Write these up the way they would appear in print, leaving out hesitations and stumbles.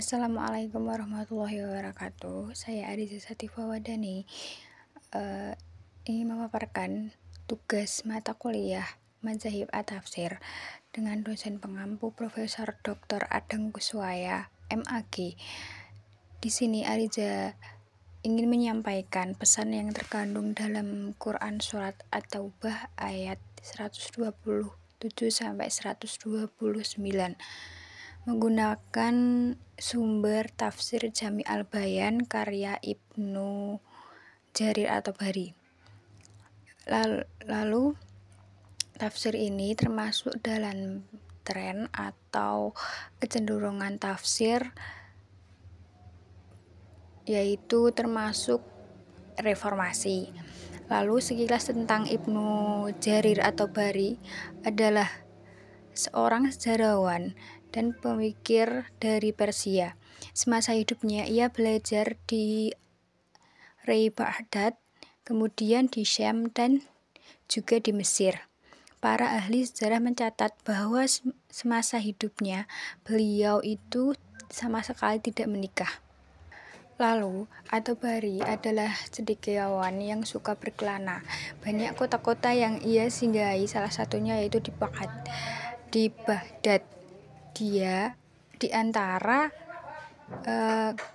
Assalamualaikum warahmatullahi wabarakatuh. Saya Ariza Satifah Wadani ingin memaparkan tugas mata kuliah Madzhab at-Tafsir dengan dosen pengampu Profesor Dr. Adeng Kuswaya, MAG. Di sini Ariza ingin menyampaikan pesan yang terkandung dalam Quran Surat At-Taubah ayat 127 sampai 129. Menggunakan sumber tafsir Jami' al-Bayan karya Ibnu Jarir at-Tabari. Lalu tafsir ini termasuk dalam tren atau kecenderungan tafsir, yaitu termasuk reformasi. Lalu sekilas tentang Ibnu Jarir at-Tabari adalah seorang sejarawan dan pemikir dari Persia. Semasa hidupnya ia belajar di Baghdad, kemudian di Syam dan juga di Mesir. Para ahli sejarah mencatat bahwa semasa hidupnya beliau itu sama sekali tidak menikah. Lalu, at-Tabari adalah cendekiawan yang suka berkelana. Banyak kota-kota yang ia singgahi, salah satunya yaitu di Baghdad. Dia di antara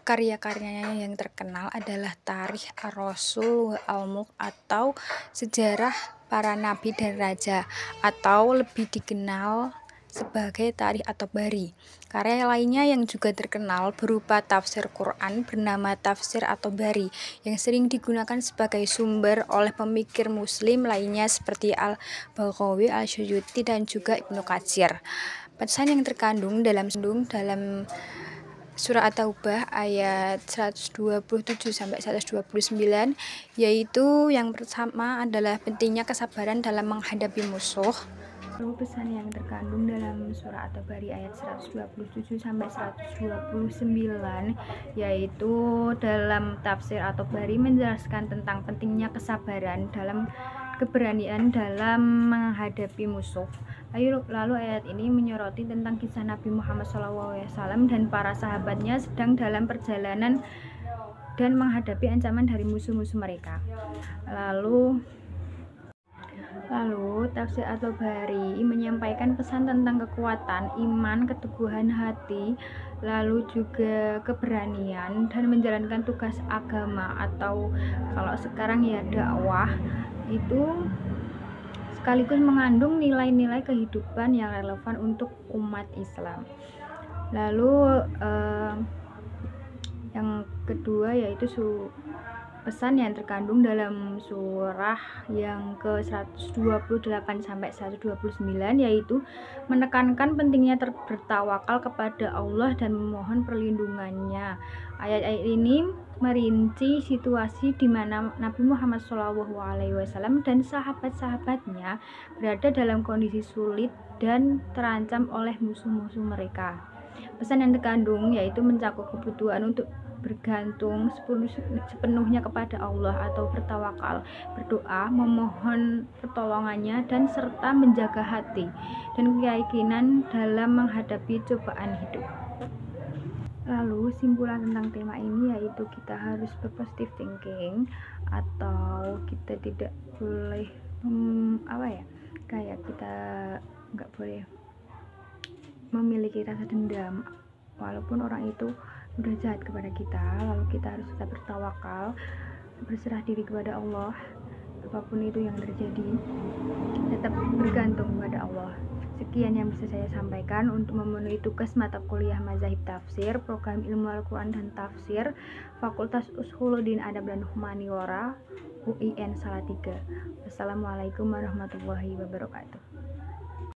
karya-karyanya yang terkenal adalah Tarikh ar-Rasul al-Mulk atau sejarah para nabi dan raja, atau lebih dikenal sebagai Tarikh at-Tabari. Karya lainnya yang juga terkenal berupa tafsir Quran bernama Tafsir at-Tabari yang sering digunakan sebagai sumber oleh pemikir muslim lainnya seperti Al-Baghawi, Al-Suyuti dan juga Ibnu Katsir. Pesan yang terkandung dalam Surah At-Taubah ayat 127 sampai 129, yaitu yang pertama adalah pentingnya kesabaran dalam menghadapi musuh. Lalu pesan yang terkandung dalam surah At-Tabari ayat 127 sampai 129, yaitu dalam tafsir At-Tabari menjelaskan tentang pentingnya kesabaran dalam keberanian dalam menghadapi musuh. Lalu ayat ini menyoroti tentang kisah Nabi Muhammad SAW dan para sahabatnya sedang dalam perjalanan dan menghadapi ancaman dari musuh-musuh mereka. Lalu tafsir At-Tabari menyampaikan pesan tentang kekuatan iman, keteguhan hati, lalu juga keberanian dan menjalankan tugas agama, atau kalau sekarang ya dakwah, itu sekaligus mengandung nilai-nilai kehidupan yang relevan untuk umat Islam. Lalu yang kedua yaitu pesan yang terkandung dalam surah yang ke-128 sampai 129, yaitu menekankan pentingnya bertawakal kepada Allah dan memohon perlindungannya. Ayat-ayat ini merinci situasi di mana Nabi Muhammad SAW dan sahabat-sahabatnya berada dalam kondisi sulit dan terancam oleh musuh-musuh mereka. Pesan yang terkandung yaitu mencakup kebutuhan untuk bergantung sepenuhnya kepada Allah atau bertawakal, berdoa, memohon pertolongannya, dan serta menjaga hati dan keyakinan dalam menghadapi cobaan hidup. Lalu simpulan tentang tema ini yaitu kita harus berpositive thinking, atau kita tidak boleh kayak kita nggak boleh memiliki rasa dendam walaupun orang itu udah jahat kepada kita. Lalu kita harus tetap bertawakal, berserah diri kepada Allah, apapun itu yang terjadi tetap bergantung kepada Allah. Sekian yang bisa saya sampaikan untuk memenuhi tugas mata kuliah Madzhab Tafsir, program ilmu Al-Quran dan Tafsir, Fakultas Usuluddin Adab dan Humaniora, UIN Salatiga. Wassalamualaikum warahmatullahi wabarakatuh.